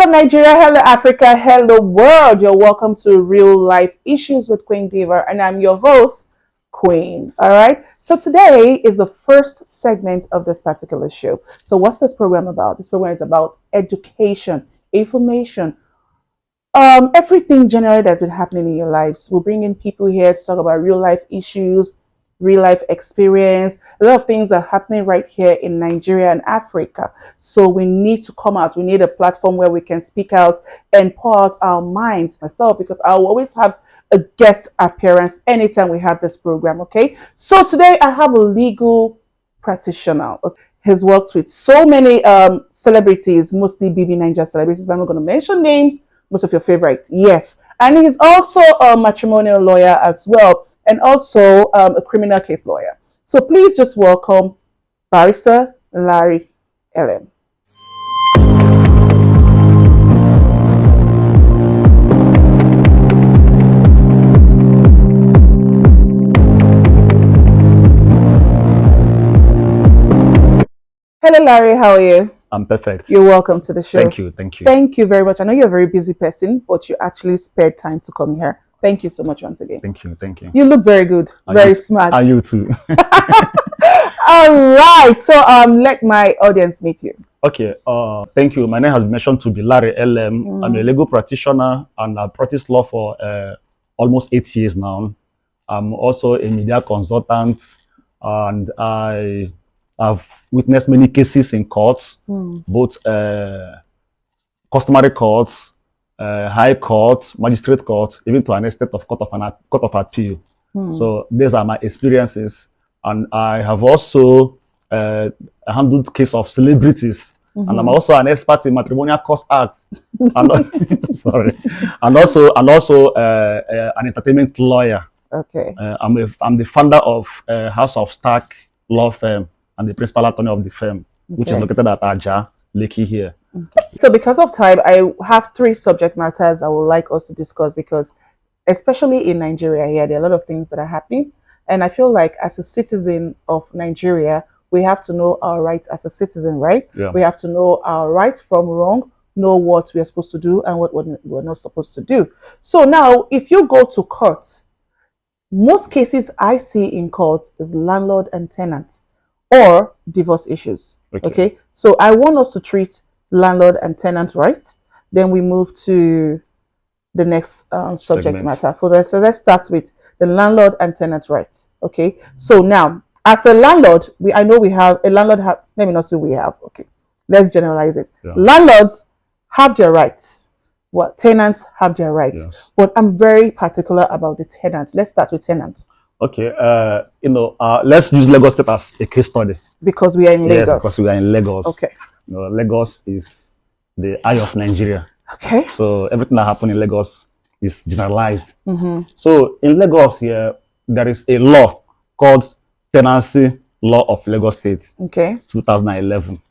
Hello Nigeria, hello Africa, hello world. You're welcome to Real Life Issues with Queen Diva, and I'm your host, Queen. All right. So today is the first segment of this particular show. So what's this program about? This program is about education, information, everything generally that's been happening in your lives. We'll bring in people here to talk about real life issues, real life experience. A lot of things are happening right here in Nigeria and Africa. So we need to come out. We need a platform where we can speak out and pour out our minds. Myself, because I'll always have a guest appearance anytime we have this program. Okay. So today I have a legal practitioner. He's worked with so many celebrities, mostly BB Niger celebrities, but I'm not going to mention names. Most of your favorites, yes. And he's also a matrimonial lawyer as well, and also a criminal case lawyer. So please just welcome Barrister Larry LM. Hello, Larry. How are you? I'm perfect. You're welcome to the show. Thank you. Thank you. Thank you very much. I know you're a very busy person, but you actually spared time to come here. Thank you so much once again. Thank you. Thank you. You look very good, very smart. And you too. All right. So let my audience meet you. Okay. Thank you. My name has been mentioned to be Larry LM. I'm a legal practitioner and I've practiced law for almost 8 years now. I'm also a media consultant and I have witnessed many cases in courts, both customary courts, high courts, magistrate courts, even to an extent of court of appeal. So these are my experiences, and I have also handled case of celebrities, and I'm also an expert in matrimonial cause act, and sorry, and also an entertainment lawyer. Okay. I'm the founder of House of Stark law firm and the principal attorney of the firm, which is located at Aja, Lekki here. Okay. So because of time, I have 3 subject matters I would like us to discuss, because especially in Nigeria here, there are a lot of things that are happening. And I feel like as a citizen of Nigeria, we have to know our rights as a citizen, right? Yeah. We have to know our rights from wrong, know what we are supposed to do and what we're not supposed to do. So now, if you go to court, most cases I see in courts is landlord and tenant or divorce issues. Okay. So I want us to treat landlord and tenant rights. Then we move to the next subject matter. So let's start with the landlord and tenant rights. Okay. So now, as a landlord, I know we have a landlord. Let me not say we have. Okay. Let's generalize it. Yeah. Landlords have their rights. Well, tenants have their rights. Yes. But I'm very particular about the tenants. Let's start with tenants. Okay, let's use Lagos State as a case study. Because we are in Lagos. Yes, because we are in Lagos. Okay. Lagos is the eye of Nigeria. Okay. So everything that happens in Lagos is generalized. So in Lagos here, there is a law called Tenancy Law of Lagos State. Okay. 2011. Okay.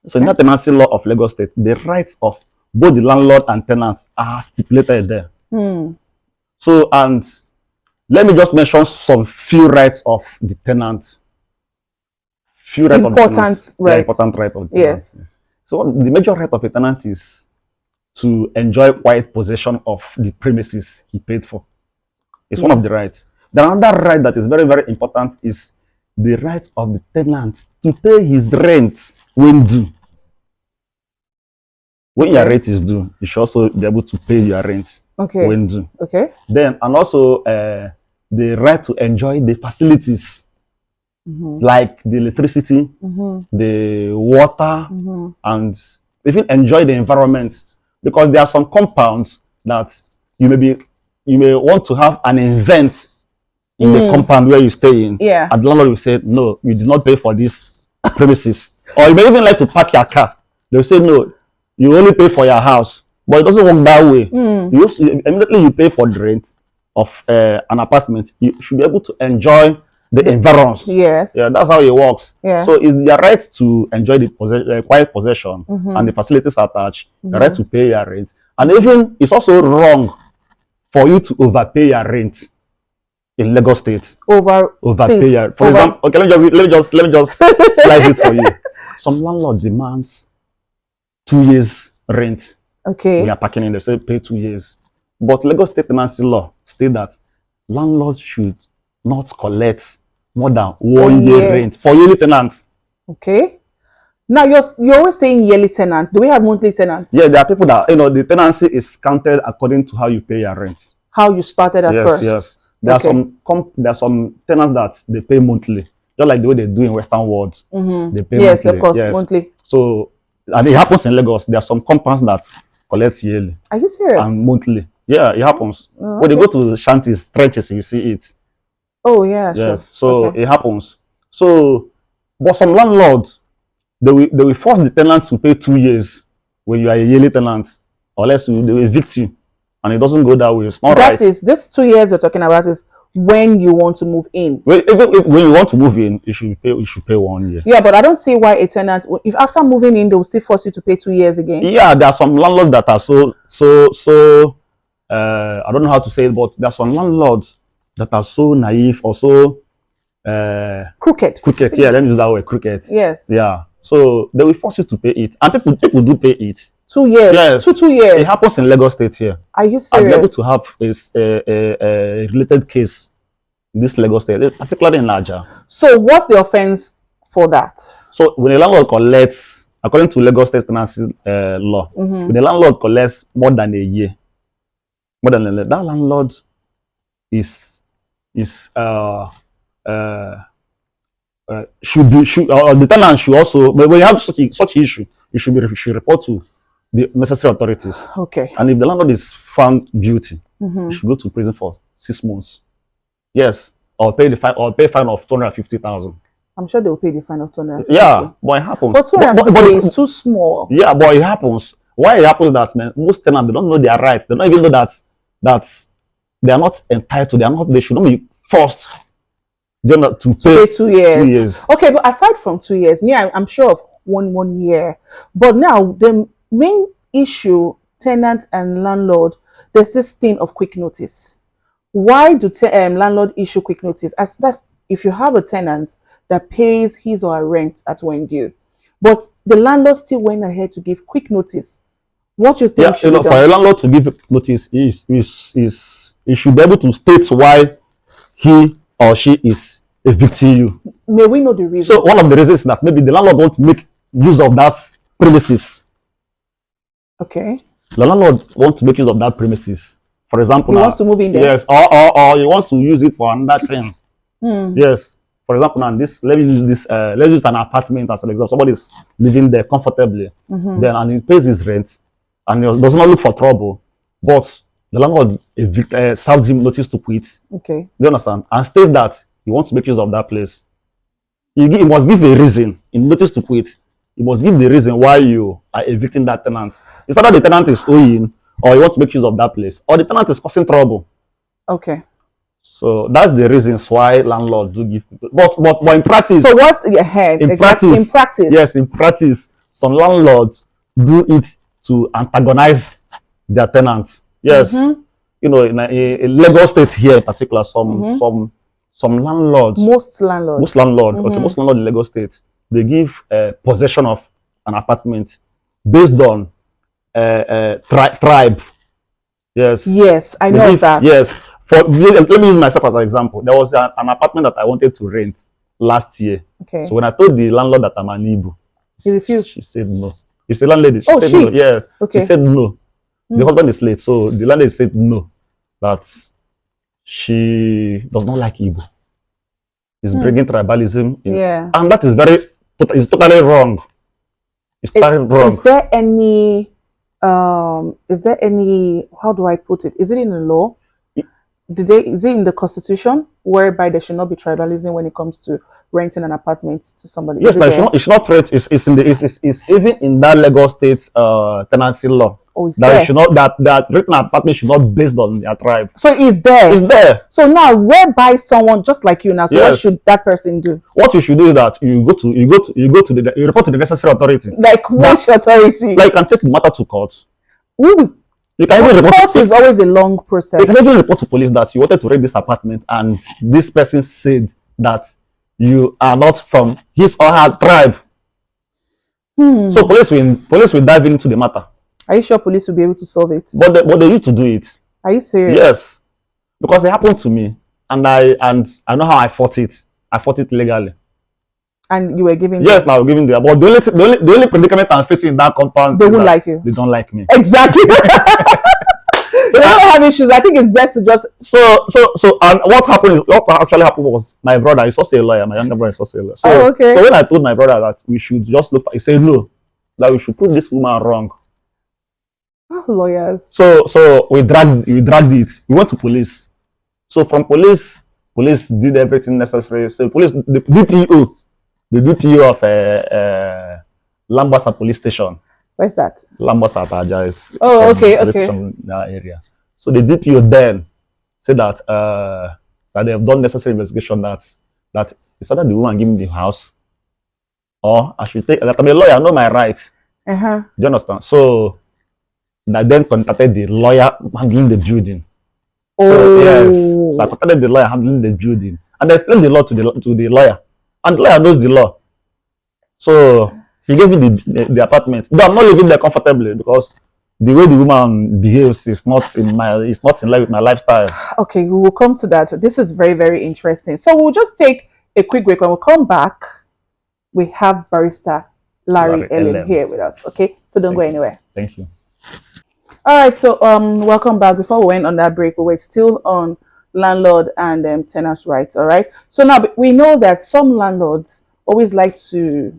So in that Tenancy Law of Lagos State, the rights of both the landlord and tenants are stipulated there. So, and let me just mention some few rights of the tenant. Important rights. Yeah, important right of the tenant. Yes. So the major right of a tenant is to enjoy quiet possession of the premises he paid for. It's one of the rights. The another right that is very, very important is the right of the tenant to pay his rent when due. When your rent is due, you should also be able to pay your rent when due. Okay. Then, and also the right to enjoy the facilities like the electricity, the water, and even enjoy the environment, because there are some compounds that you may want to have an event in the compound where you stay in. Yeah. And the landlord will say, no, you did not pay for these premises. Or you may even like to park your car. They will say, no, you only pay for your house. But it doesn't work that way. Immediately you pay for the rent of an apartment, you should be able to enjoy the environs. Yes. Yeah, that's how it works. Yeah. So it's your right to enjoy the quiet possession and the facilities attached, the right to pay your rent. And even it's also wrong for you to overpay your rent in Lagos State. Overpay your, for example, okay, let me just slide it for you. Some landlord demands 2 years rent Okay. We are packing in. They say pay 2 years. But Lagos State tenancy law state that landlords should not collect more than 1 year year. rent for yearly tenants. Okay. Now you're always saying yearly tenant. Do we have monthly tenants? Yeah, there are people that the tenancy is counted according to how you pay your rent. How you started at Yes, first? yes. There are some tenants that they pay monthly, just like the way they do in Western world. They pay Yes, monthly. of course, Yes. monthly. So, and it happens in Lagos. There are some compounds that collect yearly Are you serious? and monthly. Yeah, it happens. Oh, When you okay. go to shanties, stretches, you see it. Oh yeah, sure. Yes. So Okay. it happens. So, but some landlords they will force the tenant to pay 2 years when you are a yearly tenant, unless they will evict you, and it doesn't go that way. It's not That right. is this 2 years we're talking about is when you want to move in. Well, even if, when you want to move in, you should pay 1 year. Yeah, but I don't see why a tenant, if after moving in, they will still force you to pay 2 years again. Yeah, there are some landlords that are so. I don't know how to say it, but there are some landlords that are so naive or so Crooked. crooked. Yeah, let me use that word, crooked. Yes. Yeah. So they will force you to pay it, and people do pay it. 2 years. Yes. 2 years. It happens in Lagos State here. Are you I've been able serious? to have a related case in this Lagos State, particularly in Nigeria. So what's the offense for that? So when a landlord collects, according to Lagos State tenancy law, when a landlord collects more than a year, that landlord is should the tenant should also, but when you have such issue, you should report to the necessary authorities. Okay. And if the landlord is found guilty, you should go to prison for 6 months. Yes, or pay fine of 250,000. I'm sure they will pay the fine of 250. Yeah, but it happens. But 250 is too small. Yeah, but it happens. Why it happens that, man, most tenants, they don't know their rights. They don't even know that they are not entitled. They should not be forced to pay 2 years. 2 years. Okay, but aside from 2 years, I'm sure of one year. But now the main issue, tenant and landlord, there's this thing of quick notice. Why do landlord issue quick notice? As that's if you have a tenant that pays his or her rent at when due, but the landlord still went ahead to give quick notice. What you think Yeah, should be for done? a landlord to give notice he should be able to state why he or she is evicting you. May we know the reason? So one of the reasons is that maybe the landlord wants to make use of that premises. Okay. The landlord wants to make use of that premises. For example, He wants to move in there. Yes, or he wants to use it for another thing. Yes. For example, now let's use an apartment as an example. Somebody is living there comfortably, then and he pays his rent, and he does not look for trouble, but the landlord serves him notice to quit. Okay. Do you understand? And states that he wants to make use of that place. He must give a reason in notice to quit. He must give the reason why you are evicting that tenant. It's not that the tenant is owing, or you want to make use of that place, or the tenant is causing trouble. Okay. So that's the reasons why landlords do give. But in practice. So what's the head? In practice. In practice. Yes, in practice, some landlords do it to antagonize their tenants. Yes. In Lagos State here in particular, some landlords. Most landlords. Okay, most landlords in Lagos State, they give possession of an apartment based on tribe. Yes. Yes, I know that. Yes. Let me use myself as an example. There was an apartment that I wanted to rent last year. Okay. So when I told the landlord that I'm an Igbo, he refused. She said no. It's a landlady. She said no. Yeah. Okay. She said no. The husband is late, so the landlady said no. That she does not like Igbo. It's bringing tribalism in. Yeah. And that is totally wrong. It's totally wrong. Is there any how do I put it? Is it in the law? Is it in the constitution whereby there should not be tribalism when it comes to renting an apartment to somebody? Yes, it's not threat. It's even in that Lagos State tenancy law. Oh, it's that there. Should not that renting an apartment should not be based on their tribe. So it's there. It's there. So now, whereby someone just like you now, so Yes. what should that person do? What you should do is that you report to the necessary authority. Like which authority? Like you can take the matter to court. Ooh. You can even report. Court is always a long process. You can even report to police that you wanted to rent this apartment and this person said that you are not from his or her tribe. So police will dive into the matter. Are you sure police will be able to solve it? But they used to do it. Are you serious? Yes, because it happened to me, and I know how I fought it. I fought it legally. And you were giving Yes, them? now giving them. But the only predicament I'm facing in that compound They is won't that like you. they don't like me. Exactly. So they don't have issues. I think it's best to just. So and what actually happened was my brother is also a lawyer. My younger brother is also a lawyer. So Oh, okay. so when I told my brother that we should just look, he said no, that we should prove this woman wrong. Oh, lawyers. So we dragged it. We went to police. So from police did everything necessary. So police, the DPO of Lambasa police station. Where's that? Lambasa Ataja is Oh, from okay, police okay. station in that area. So the DPO then said that they have done necessary investigation that it's either the woman give me the house or I should take, like I'm a lawyer, I know my right. Uh-huh. Do you understand? So I then contacted the lawyer handling the building. So yes, so I Oh, contacted the lawyer handling the building, and I explained the law to the lawyer, and the lawyer knows the law. So he gave me the apartment. Though I'm not living there comfortably because the way the woman behaves is not in line with my lifestyle. okay. We will come to that. This is very, very interesting. So we'll just take a quick break. When we come back, we have barrister Larry Larry Ellen LM. here with us. Okay, so don't go Thank you. anywhere. Thank you. All right, so welcome back. Before we went on that break, we were still on landlord and tenants' rights. All right. So now we know that some landlords always like to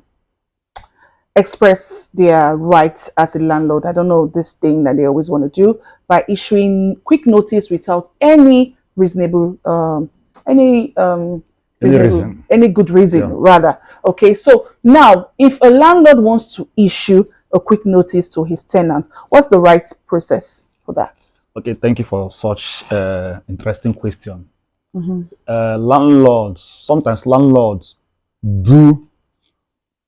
express their rights as a landlord. I don't know this thing that they always want to do by issuing quick notice without any reasonable, any Any reasonable, reason? any good reason Yeah. rather. Okay, so now if a landlord wants to issue a quick notice to his tenant, what's the right process for that? Okay. Thank you for such interesting question. Sometimes landlords do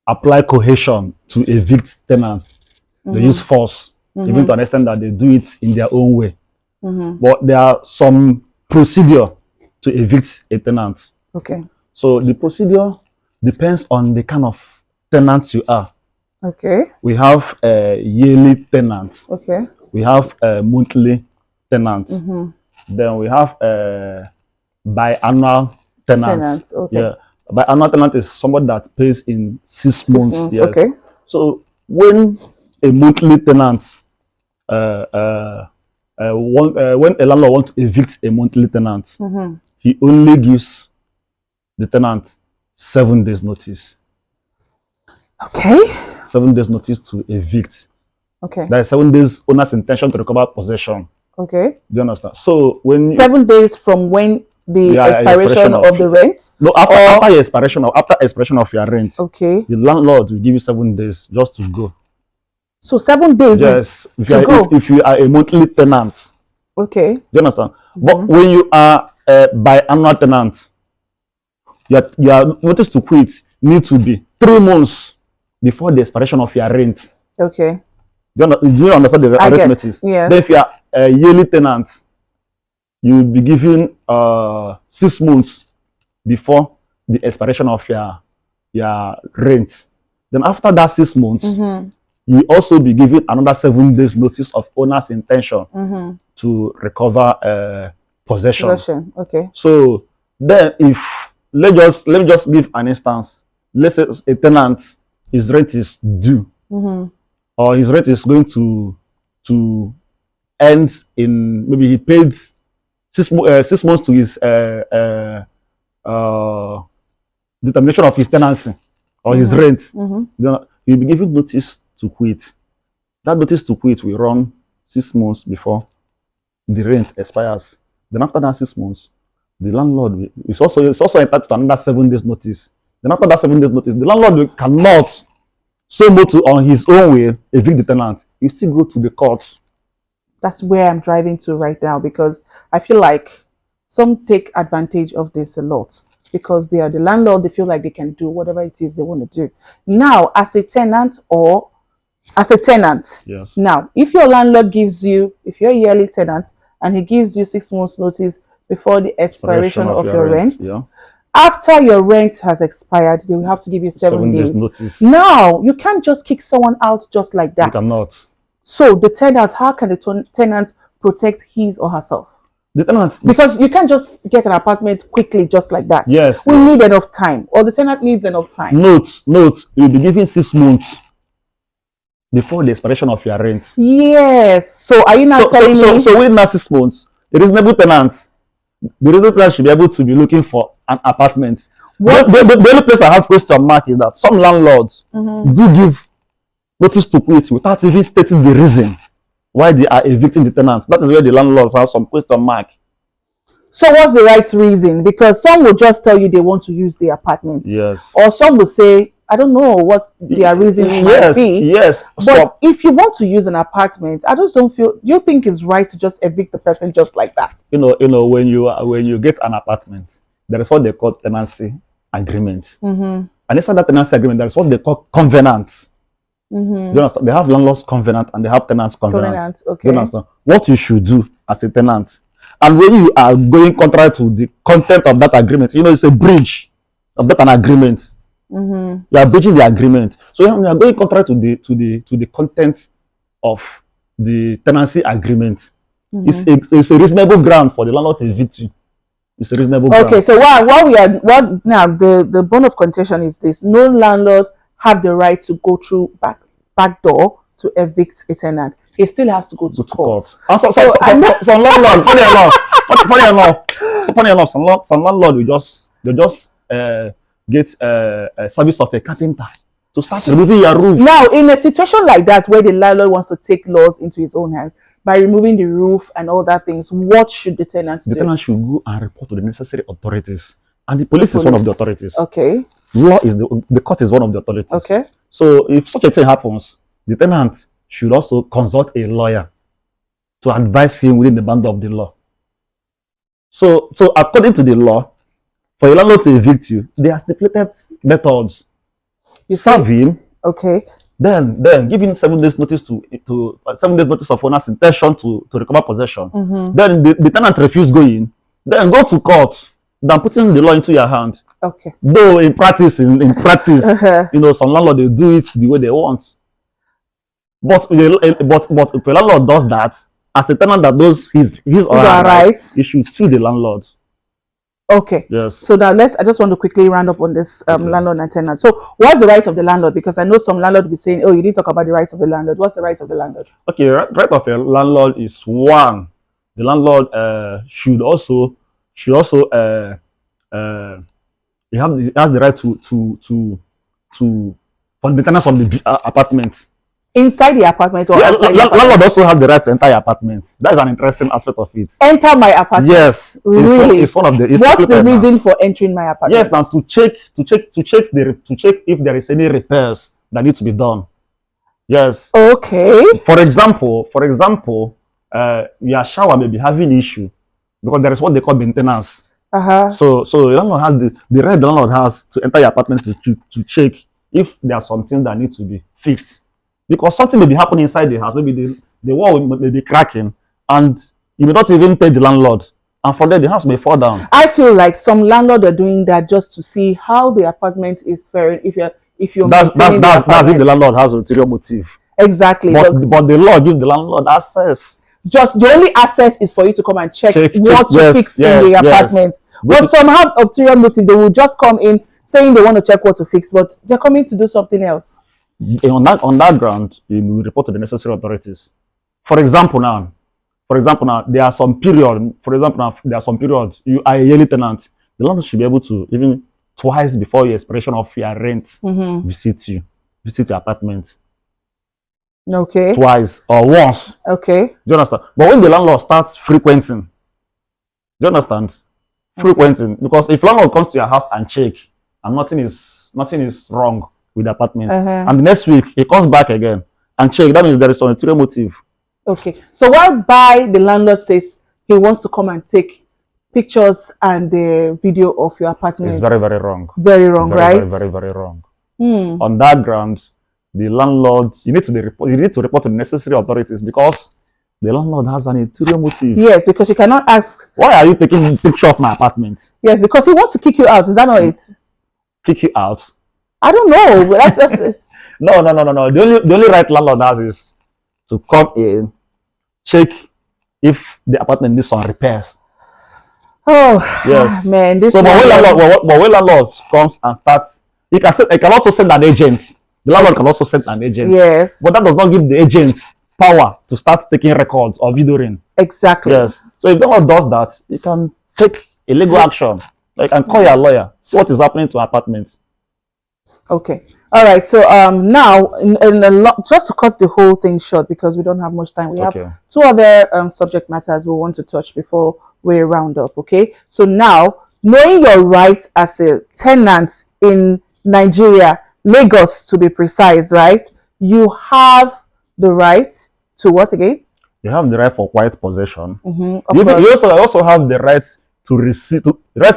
apply coercion to evict tenants. They use force, even to an extent that they do it in their own way. But there are some procedure to evict a tenant. Okay, So the procedure depends on the kind of tenants you are. okay, We have yearly tenants. okay. We have monthly tenants. Then we have biannual tenants. Tenants, okay. Yeah, biannual tenant is somebody that pays in 6 months. 6 months, Yes. okay. So when a monthly tenant, when a landlord wants to evict a monthly tenant, he only gives the tenant 7 days notice. Okay, 7 days notice to evict. okay, There is 7 days owner's intention to recover possession. okay. Do you understand? So when 7 days from when the yeah, expiration of the rent? no after expiration of your rent, Okay. the landlord will give you 7 days just to go. So 7 days is Yes, if you to are go. if you are a monthly tenant, Okay. do you understand? But when you are a biannual tenant, your notice to quit need to be 3 months before the expiration of your rent. Okay. Do you understand the I get. arithmetic? Yes. Then if you are a yearly tenant, you will be given 6 months before the expiration of your rent. Then after that 6 months, you will also be given another 7 days notice of owner's intention to recover possession. Possession. Okay. So then, if let me just give an instance. Let's say a tenant, his rent is due, or his rent is going to end in, maybe he paid 6 months to his determination of his tenancy or his rent. You'll be given notice to quit. That notice to quit will run 6 months before the rent expires. Then after that 6 months, the landlord is also entitled to another 7 days notice. Then after that 7 days notice, the landlord cannot so motu on his own way evict the tenant. You still go to the courts. That's where I'm driving to right now, because I feel like some take advantage of this a lot because they are the landlord. They feel like they can do whatever it is they want to do. Now, as a tenant, Yes. now, if your landlord gives you, if you're a yearly tenant and he gives you 6 months notice before the expiration of your rent, yeah. after your rent has expired, they will have to give you 7 days notice. Now, you can't just kick someone out just like that. You cannot. So the tenant, how can the tenant protect his or herself? The tenant, Because you can't just get an apartment quickly just like that. yes, We need enough time, or the tenant needs enough time. note, you'll be given 6 months before the expiration of your rent. Yes. So are you not telling me? So within that 6 months, the reasonable tenant should be able to be looking for an apartment. The only place I have question mark is that some landlords do give notice to quit without even stating the reason why they are evicting the tenants. That is where the landlords have some question mark. So what's the right reason? Because some will just tell you they want to use the apartment. Yes. Or some will say, I don't know what their reasons might be. Yes. But if you want to use an apartment, I just don't feel. Do you think it's right to just evict the person just like that? When you get an apartment, there is what they call tenancy agreement. And inside that tenancy agreement, there is what they call covenant. You understand? They have landlord's covenant and they have tenant's covenant. Okay. You understand? What you should do as a tenant, and when you are going contrary to the content of that agreement, it's a breach of that an agreement. You are breaching the agreement. So when you are going contrary to the content of the tenancy agreement, it's a reasonable ground for the landlord to evict you. It's a reasonable ground. Okay, so what now the bone of contention is this: no landlord have the right to go through back door to evict a tenant. He still has to go to court. Some landlord, funny enough, some landlord will just get a service of a carpenter to start removing your roof. Now, in a situation like that, where the landlord wants to take laws into his own hands by removing the roof and all that things, what should the tenant do? The tenant should go and report to the necessary authorities, and the police is one of the authorities. Okay. Law is the court is one of the authorities. Okay. So if such a thing happens, the tenant should also consult a lawyer to advise him within the band of the law. So according to the law, for a landlord to evict you, there are stipulated methods. You serve him. Okay. Then give him 7 days notice to 7 days notice of owner's intention to recover possession. Then the tenant refuse going. Then go to court. Than putting the law into your hand. Okay. Though in practice, some landlord they do it the way they want. But if a landlord does that, as a tenant that does his or her rights, he should sue the landlord. Okay. Yes. So now I just want to quickly round up on this landlord and tenant. So what's the rights of the landlord? Because I know some landlord will be saying, oh, you didn't talk about the rights of the landlord. What's the rights of the landlord? Okay, right of a landlord is one. The landlord should also he has the right to for the maintenance of the apartment. Inside the apartment or outside the apartment? Landlord also have the right to enter your apartment. That's an interesting aspect of it. Enter my apartment? Yes. Really? It's one of the. What's the reason for entering my apartment? Yes, now to check if there is any repairs that need to be done. Yes. Okay. For example, your shower may be having issue because there is what they call maintenance. So the landlord has the right the landlord has to enter your apartment to check if there are some things that need to be fixed. Because something may be happening inside the house, maybe the wall may be cracking, and you may not even tell the landlord, and from there the house may fall down. I feel like some landlord are doing that just to see how the apartment is faring. If you're that's if the landlord has ulterior motive. Exactly. But the law gives the landlord access. Just the only access is for you to come and check what to fix in the apartment. But some have ulterior motive. They will just come in saying they want to check what to fix, but they're coming to do something else. On that ground, you will report to the necessary authorities. For example, now there are some period. For example, now there are some periods you are a yearly tenant. The landlord should be able to even twice before the expiration of your rent visit your apartment. Okay. Twice or once. Okay. Do you understand? But when the landlord starts frequenting, do you understand? Frequenting, because if landlord comes to your house and check, and nothing is wrong with the apartment, and the next week he comes back again and check, that means there is an ulterior motive. Okay. So whereby the landlord says he wants to come and take pictures and the video of your apartment, it's very, very wrong. Very wrong, right? Very, very, very wrong. On that ground, the landlord, you need to report to the necessary authorities, because the landlord has an ulterior motive. Yes, because you cannot ask, why are you taking a picture of my apartment? Yes, because he wants to kick you out. Is that not it? Kick you out? I don't know. That's No. The only right landlord has is to come in, check if the apartment needs some repairs. Oh, Yes. man, this So, landlord. but when landlord comes and starts, he can also send an agent. The landlord can also send an agent. Yes. But that does not give the agent power to start taking records or videoing. Exactly. Yes. So if the landlord does that, he can take a legal action. Like, and call your lawyer, see what is happening to apartments. Okay. All right. So now in a lot, just to cut the whole thing short because we don't have much time, we have Okay. two other subject matters we want to touch before we round up. Okay. So now knowing your right as a tenant in Nigeria, Lagos to be precise, right? You have the right to what again? You have the right for quiet possession. Of You course. also have the right to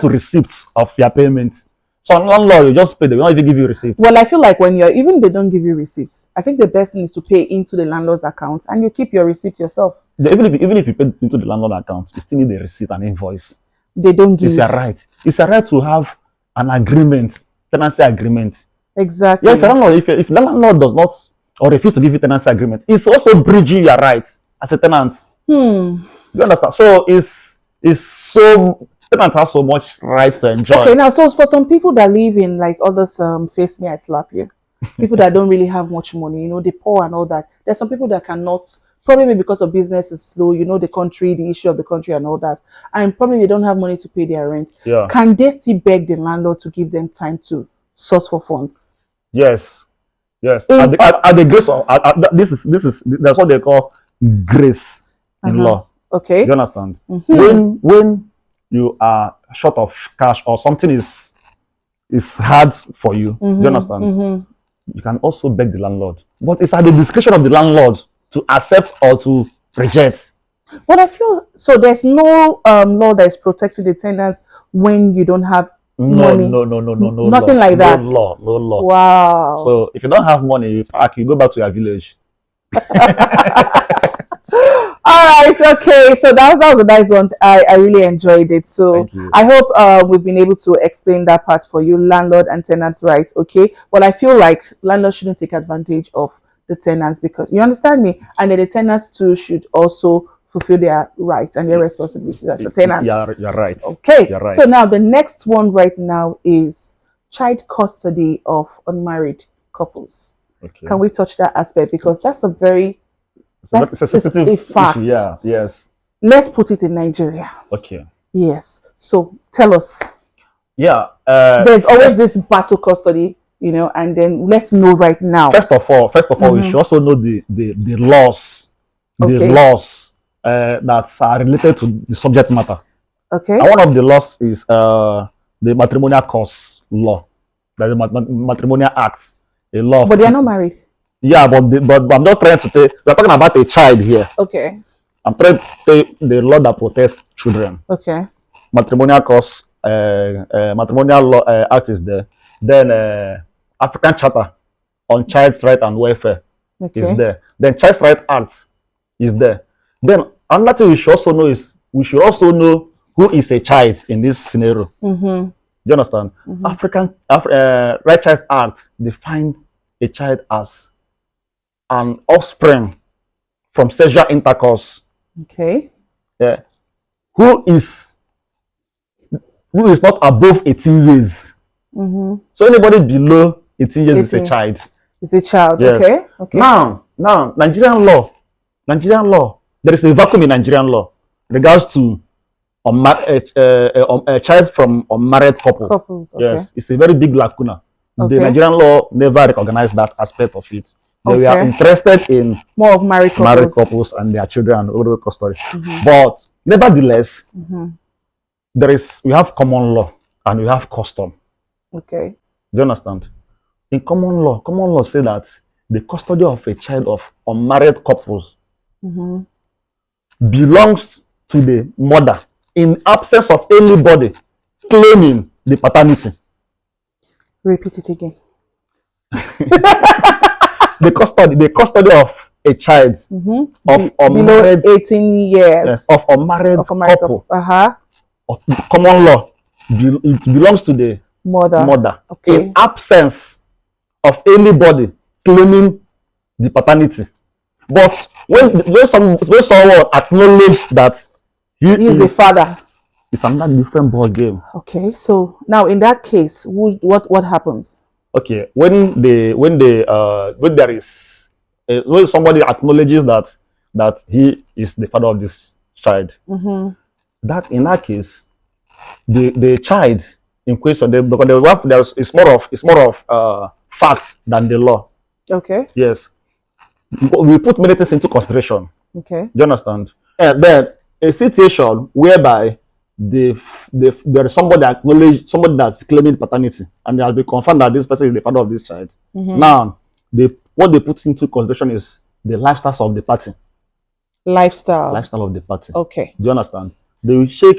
receipts of your payment. So landlord, you just pay, they will not even give you receipts. Well, I feel like when you're even they don't give you receipts. I think the best thing is to pay into the landlord's account and you keep your receipt yourself. Even if you pay into the landlord account, you still need a receipt and invoice. They don't give. It's your right. It's your right to have an agreement, tenancy agreement. Exactly. Yeah, if the landlord does not or refuse to give you tenancy agreement, it's also breaching your rights as a tenant. You understand? So so tenant has so much right to enjoy. Okay, now so for some people that live in like others face me, I slap you. People that don't really have much money, you know, the poor and all that. There's some people that cannot, probably because of business is slow, you know, the country, the issue of the country and all that. And probably they don't have money to pay their rent. Yeah. Can they still beg the landlord to give them time to source for funds? Yes. Yes. At the grace of this is that's what they call grace in law. Okay. You understand? When you are short of cash or something is hard for you, you understand? You can also beg the landlord, but it's at the discretion of the landlord to accept or to reject. But I feel so. There's no law that is protecting the tenant when you don't have money. No. Nothing like that. No law. Wow. So if you don't have money, you go back to your village. All right, okay. So that was a nice one. I really enjoyed it. So I hope we've been able to explain that part for you, landlord and tenant rights. Okay. Well, I feel like landlords shouldn't take advantage of the tenants because you understand me, and then the tenants too should also fulfill their rights and their responsibilities as a tenant. You're right. Okay. You're right. So now the next one right now is child custody of unmarried couples. Okay. Can we touch that aspect because that's a very it's a sensitive fact. Issue. Yeah. Yes. Let's put it in Nigeria. Okay. Yes. So tell us. Yeah. There's always this battle custody, you know, and then let's know right now. First of all, we should also know the laws, the laws that are related to the subject matter. Okay. And one of the laws is the matrimonial cause law. That's the matrimonial act, a law. But they are not married. Yeah, but I'm just trying to say we're talking about a child here. Okay. I'm trying to say the law that protects children. Okay. Matrimonial cause, matrimonial law act is there. Then African Charter on Child's Right and Welfare is there. Then Child's Right Act is there. Then another thing we should also know is we should also know who is a child in this scenario. Do you understand? African Right Child Act defines a child as an offspring from sexual intercourse. Okay. Who is not above 18 years. So anybody below 18 years is a child. Is a child. Yes. Okay. Now, Nigerian law, there is a vacuum in Nigerian law regards to a child from unmarried couples. Okay. Yes, it's a very big lacuna. The Nigerian law never recognized that aspect of it. They were interested in more of married couples and their children and over custody. But nevertheless, we have common law and we have custom. Okay. Do you understand? In common law say that the custody of a child of unmarried couples belongs to the mother in absence of anybody claiming the paternity. Repeat it again. The custody of a child of unmarried below 18 years. Yes, of unmarried couple. Common law, it belongs to the mother in absence of anybody claiming the paternity. But When someone acknowledge that he He's the is, father. it's another different ball game. Okay, so now in that case, what happens? Okay, when there is when somebody acknowledges that he is the father of this child, that in that case, the child in question, because it's more of fact than the law. Okay. Yes, we put many things into consideration. Okay. Do you understand? And then a situation whereby there is somebody that's claiming paternity, and it has been confirmed that this person is the father of this child. Now, what they put into consideration is the lifestyles of the party. Lifestyle. Lifestyle of the party. Okay. Do you understand? They will check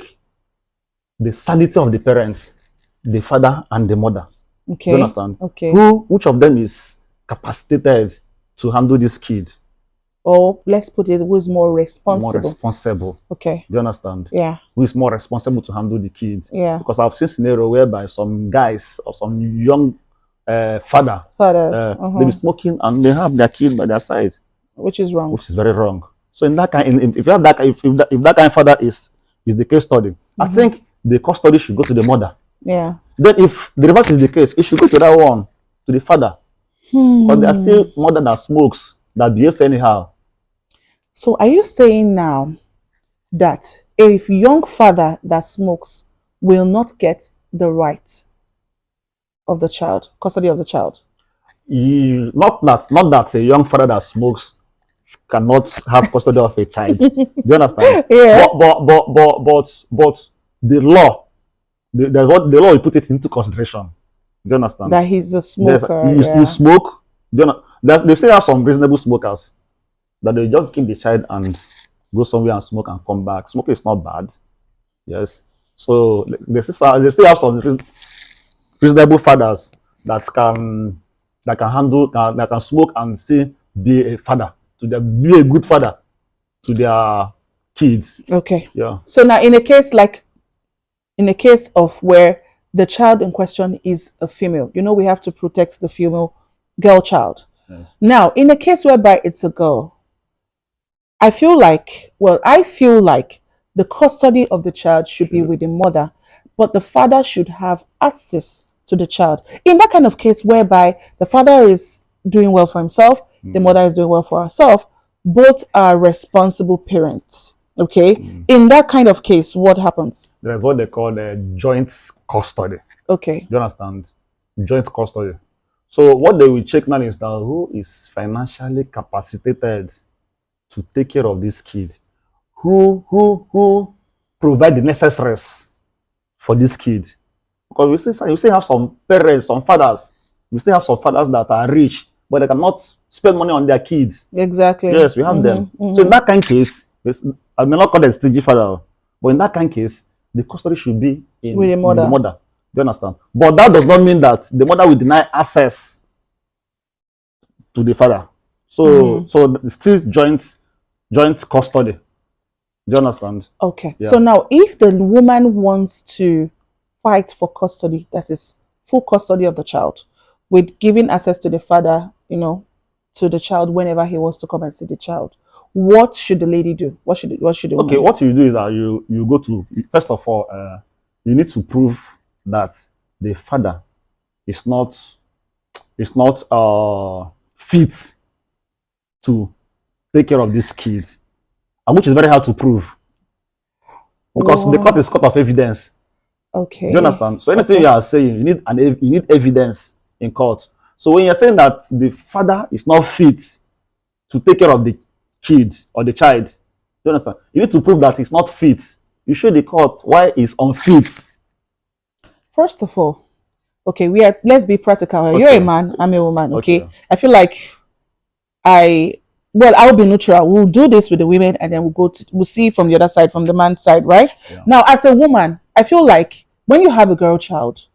the sanity of the parents, the father and the mother. Okay. Do you understand? Okay. Which of them is capacitated to handle these kids? Or let's put it, who's more responsible? More responsible. Okay. Do you understand? Yeah. Who is more responsible to handle the kids? Yeah. Because I've seen scenario whereby some guys or some young father they be smoking and they have their kid by their side, which is wrong. Which is very wrong. So in that kind, if you have that, if that kind of father is the case study, I think the custody should go to the mother. Yeah. Then if the reverse is the case, it should go to that one, to the father. Because there are still mother that smokes, that behaves anyhow. So are you saying now that a young father that smokes will not get the right of the child, custody of the child? Not that a young father that smokes cannot have custody of a child. Do you understand? Yeah. But the law, there's what the law will put it into consideration. Do you understand? That he's a smoker. You smoke. Do you know? They still have some reasonable smokers that they just keep the child and go somewhere and smoke and come back. Smoking is not bad. Yes. So they still have some reasonable fathers that can handle, that can smoke and still be a father be a good father to their kids. Okay. Yeah. So now in a case of where the child in question is a female, we have to protect the female girl child. Yes. Now, in a case whereby it's a girl, I feel like the custody of the child should be with the mother, but the father should have access to the child. In that kind of case whereby the father is doing well for himself, the mother is doing well for herself, both are responsible parents. Okay. In that kind of case, what happens? There's what they call the joint custody. Okay. Do you understand? Joint custody. So what they will check now is that who is financially capacitated to take care of this kid, who provide the necessaries for this kid. Because we still have some parents, some fathers, we still have some fathers that are rich, but they cannot spend money on their kids. Exactly. Yes, we have them. So in that kind of case, I may not call them stingy father, but in that kind of case, the custody should be with the mother. Do you understand? But that does not mean that the mother will deny access to the father. So it's still joint custody. Do you understand? Okay. Yeah. So now if the woman wants to fight for custody, that is full custody of the child, with giving access to the father, to the child whenever he wants to come and see the child, what should the lady do? What should the woman do? What you do is that you go to, first of all, you need to prove that the father is not fit to take care of this kid, and which is very hard to prove because the court is court of evidence. Okay. Do you understand? So anything you are saying, you need evidence in court. So when you're saying that the father is not fit to take care of the kid or the child, do you understand? You need to prove that he's not fit. You show the court why he's unfit. First of all, okay, let's be practical. Okay. You're a man, I'm a woman. Okay. I feel like I'll be neutral. We'll do this with the women and then we'll see from the other side, from the man's side, right? Yeah. Now, as a woman, I feel like when you have a girl child,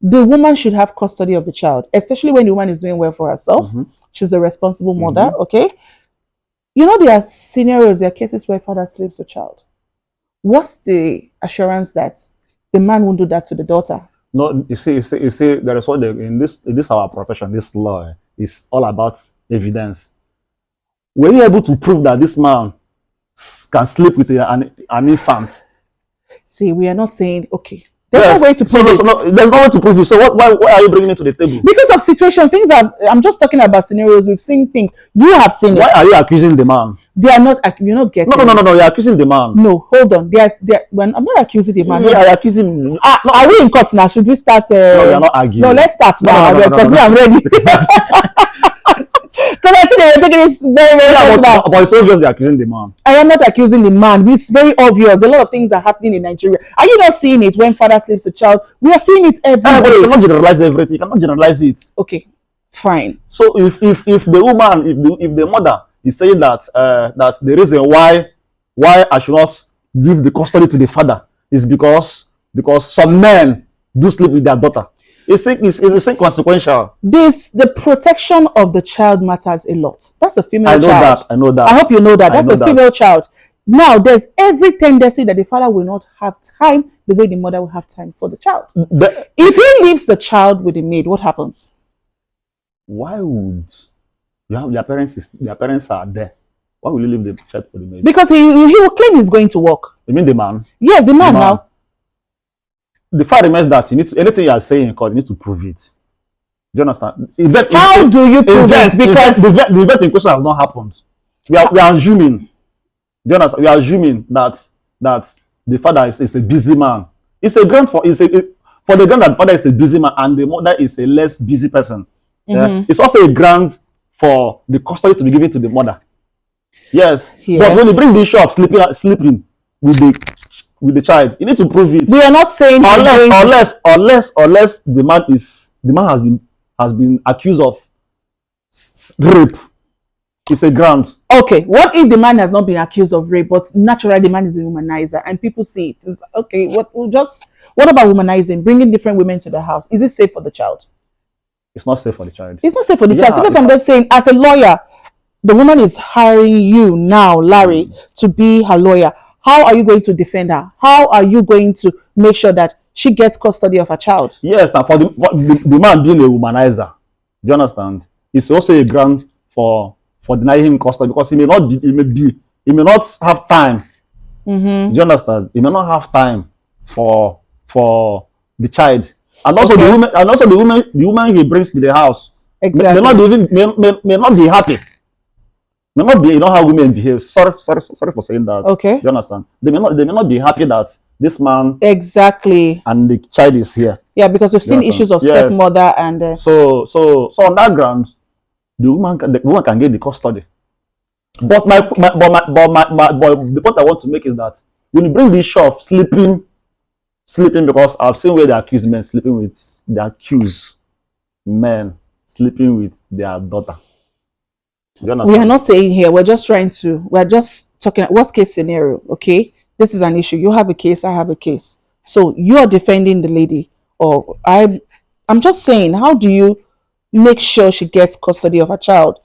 the woman should have custody of the child, especially when the woman is doing well for herself. She's a responsible mother, okay? There are scenarios, there are cases where father sleeps with child. What's the assurance that the man won't do that to the daughter? No, you see, there is what in this our profession, this law is all about evidence. were you able to prove that this man can sleep with an infant? See, we are not saying okay. There's Yes. no way to prove it. There's no way to prove it. So why are you bringing it to the table? Because of situations, things are. I'm just talking about scenarios. We've seen things. You have seen Why it. are you accusing the man? They are not. You're not getting. No. You're accusing the man. No, hold on. When I'm not accusing the man. You are accusing. Are we in court now? Should we start? No, you're not arguing. No, let's start now because I'm ready. Because I see they were taking this very, very Yeah, but it's obvious they're accusing the man. I am not accusing the man. It's very obvious. A lot of things are happening in Nigeria. Are you not seeing it when father sleeps with child? We are seeing it every day. But you cannot generalize everything. You cannot generalize it. Okay, fine. So if the woman, if the mother is saying that that the reason why I should not give the custody to the father is because some men do sleep with their daughter, it's inconsequential. The protection of the child matters a lot. That's a female child. I know that. I hope you know that. That's a female child. Now, there's every tendency that the father will not have time the way the mother will have time for the child. If he leaves the child with the maid, what happens? Why would you have their parents are there? Why will you leave the child for the maid? Because he will claim he's going to work. You mean the man? Yes, the man now. The fact remains that you need to, anything you are saying in court, you need to prove it. Do you understand? How do you prove it? Because the event in question has not happened. We are assuming. Do you understand? We are assuming that the father is a busy man. It's a grant for for the grant that the father is a busy man and the mother is a less busy person. It's also a grant for the custody to be given to the mother. Yes. But when you bring the issue of sleeping with the child, you need to prove it. We are not saying unless the man has been accused of rape. It's a grant. Okay, what if the man has not been accused of rape, but naturally the man is a womanizer and people see it? It's like, okay, what about womanizing, bringing different women to the house? Is it safe for the child? It's not safe for the child. It's not safe for the child. So that's what I'm just saying. As a lawyer, the woman is hiring you now, Larry, to be her lawyer. How are you going to defend her? How are you going to make sure that she gets custody of her child? Yes, now for the man being a womanizer, do you understand? It's also a ground for denying him custody because he may not have time. Do you understand? He may not have time for the child, and also the woman he brings to the house may not be happy. May not be, you know how women behave. Sorry for saying that. Okay. Do you understand? They may not be happy that this man and the child is here. Yeah, because we've seen issues of stepmother and so on that ground, the woman can get the custody. But the point I want to make is that when you bring the issue of sleeping, because I've seen where the accused men sleeping with the accused men sleeping with their daughter. We are not saying here, we're just talking worst case scenario. Okay, this is an issue. You have a case, I have a case. So you are defending the lady, or I'm just saying, how do you make sure she gets custody of her child?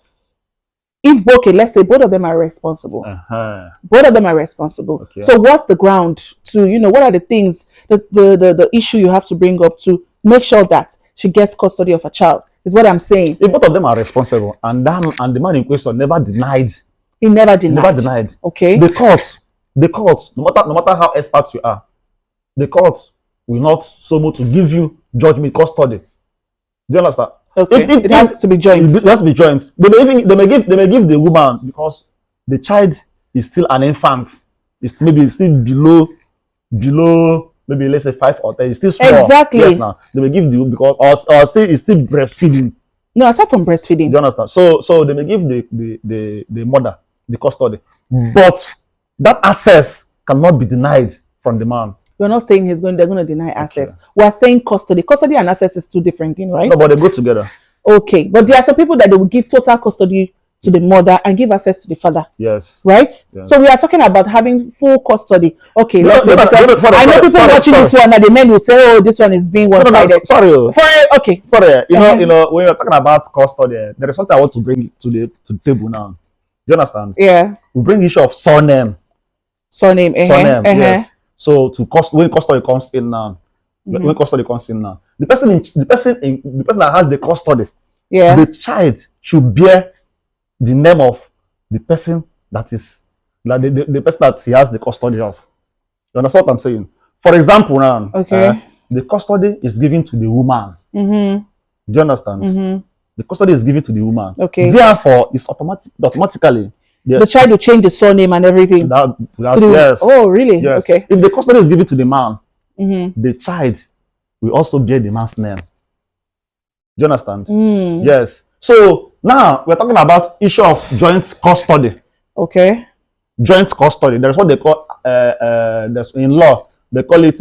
If let's say both of them are responsible. Both of them are responsible. Okay. So what's the ground to, what are the things, the issue you have to bring up to make sure that she gets custody of her child? Is what I'm saying. If both of them are responsible and the man in question never denied. He never denied. Okay. The court, no matter how expert you are, the court will not so much to give you judgment custody. Do you understand? Okay. It has to be joint. It has to be joint. They may give the woman because the child is still an infant. It's still below maybe let's say 5 or 10. It's still small. Exactly. Yes, now they may give you because or say it's still breastfeeding. No, aside from breastfeeding. Do you understand? So they may give the mother the custody, but that access cannot be denied from the man. We're not saying they're going to deny access. We're saying custody. Custody and access is two different things, right? No, but they go together. Okay, but there are some people that they will give total custody to the mother and give access to the father. Yes. Right? Yes. So we are talking about having full custody. Okay, I know people watching this one and the men will say, oh, this one is being one-sided. Sorry. Okay. Sorry. You know, when you're talking about custody, there is something I want to bring to the table now. Do you understand? Yeah. We bring the issue of surname. Surname. Yes. So when custody comes in now, the person that has the custody, the child should bear the name of the person that is like the person that he has the custody of. You understand what I'm saying? For example, now, Okay. the custody is given to the woman. Mm-hmm. Do you understand? Mm-hmm. The custody is given to the woman. Okay. Therefore, it's automatically The child will change the surname and everything. yes. Oh, really? Yes. Okay. If the custody is given to the man, Mm-hmm. the child will also bear the man's name. Do you understand? Mm. Yes. So now we're talking about issue of joint custody. Okay. Joint custody. There's what they call there's in law they call it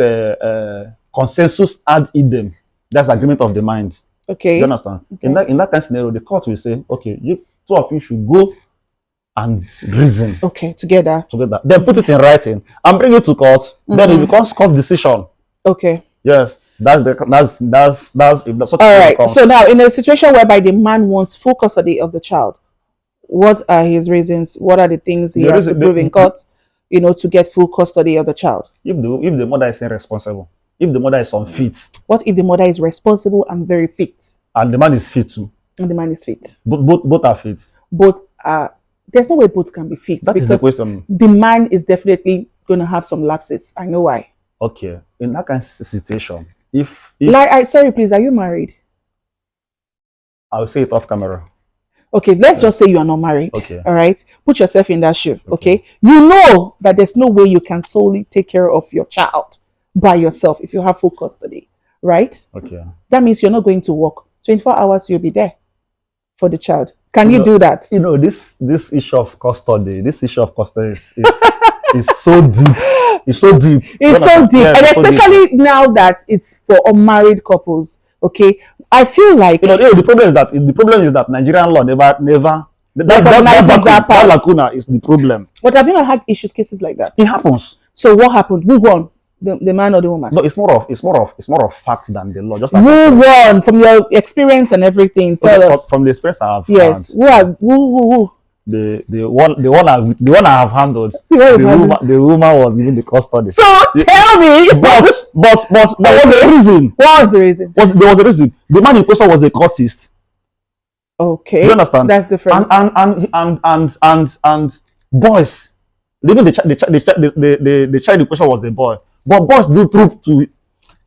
consensus ad idem. That's agreement of the mind. Okay. Do you understand? Okay. In that kind of scenario, the court will say, okay, you two of you should go and reason Okay. Together. Then put it in writing and bring it to court. Then it becomes court decision. Okay. Yes, that's if that's what All right. becomes. So now, in a situation whereby the man wants full custody of the child, what are his reasons? What are the things he has to prove in court, to get full custody of the child? If the mother is irresponsible, if the mother is unfit, what if the mother is responsible and very fit, and the man is fit too? And the man is fit. Both are fit. Both are. There's no way both can be fit. That is the question. The man is definitely going to have some lapses. I know why. Okay, in that kind of situation, sorry, please, are you married? I'll say it off camera. Okay, let's just say you are not married. Okay. All right. Put yourself in that shoe. Okay. You know that there's no way you can solely take care of your child by yourself if you have full custody. Right? Okay. That means you're not going to work. 24 hours you'll be there for the child. Can you do that? This issue of custody, is so deep. It's so deep. It's so deep. And especially now that it's for unmarried couples. Okay. I feel like the problem is that Nigerian law never that lacuna is the problem. But have you not had cases like that? It happens. So what happened? Who won? The man or the woman? No, it's more of fact than the law. Just like who won from your experience and everything? Tell us. From the experience I have. Yes. Had, who? The one I have handled. The woman was given the custody. So tell me. But what was the reason? What was the reason? There was a reason. The man in question was a courtist. Okay. Do you understand? That's different. And boys, even the child in question was a boy, but boys do troop to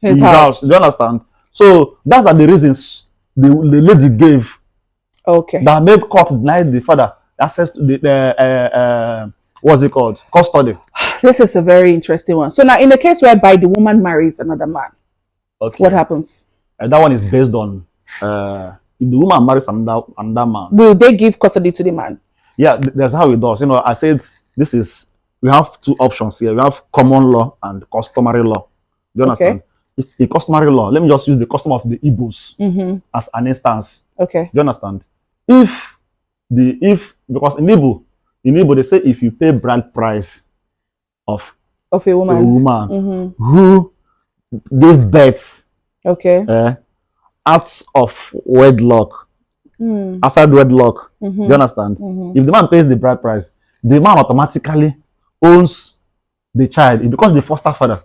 his house. Do you understand? So that's the reasons the lady gave. Okay. That made court deny the father access to the what's it called? Custody. This is a very interesting one. So now, in the case whereby the woman marries another man, okay, what happens? That one is based on if the woman marries another man, will they give custody to the man? Yeah, that's how it does. I said we have two options here. We have common law and customary law. Do you understand? Okay. The customary law, let me just use the custom of the Igbos as an instance. Okay. Do you understand? Because in Igbo they say if you pay bride price of a woman who gave birth, okay, out of wedlock, outside wedlock, do you understand? If the man pays the bride price, the man automatically owns the child. It becomes the foster father.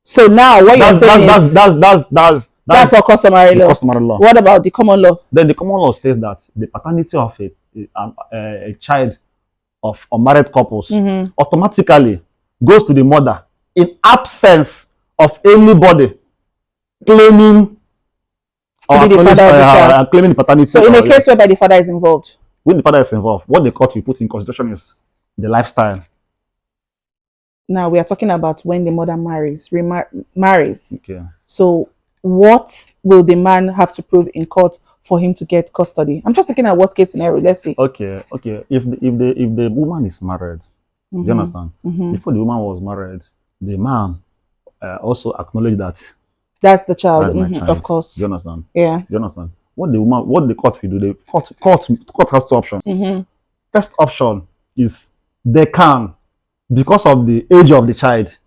So now what you're saying is that's for customary law. What about the common law? Then the common law states that the paternity of a child of unmarried couples automatically goes to the mother in absence of anybody claiming claiming the paternity. So in a case whereby the father is involved, when the father is involved, what the court will put in consideration is the lifestyle. Now we are talking about when the mother marries. Okay. So what will the man have to prove in court for him to get custody? I'm just looking at worst case scenario. Let's see. Okay. If the woman is married, do you understand? Before the woman was married, the man also acknowledged that that's the child. Child. Of course. Do you understand? Yeah. Do you understand? What the court will do? The court has two options. First option is they can, because of the age of the child.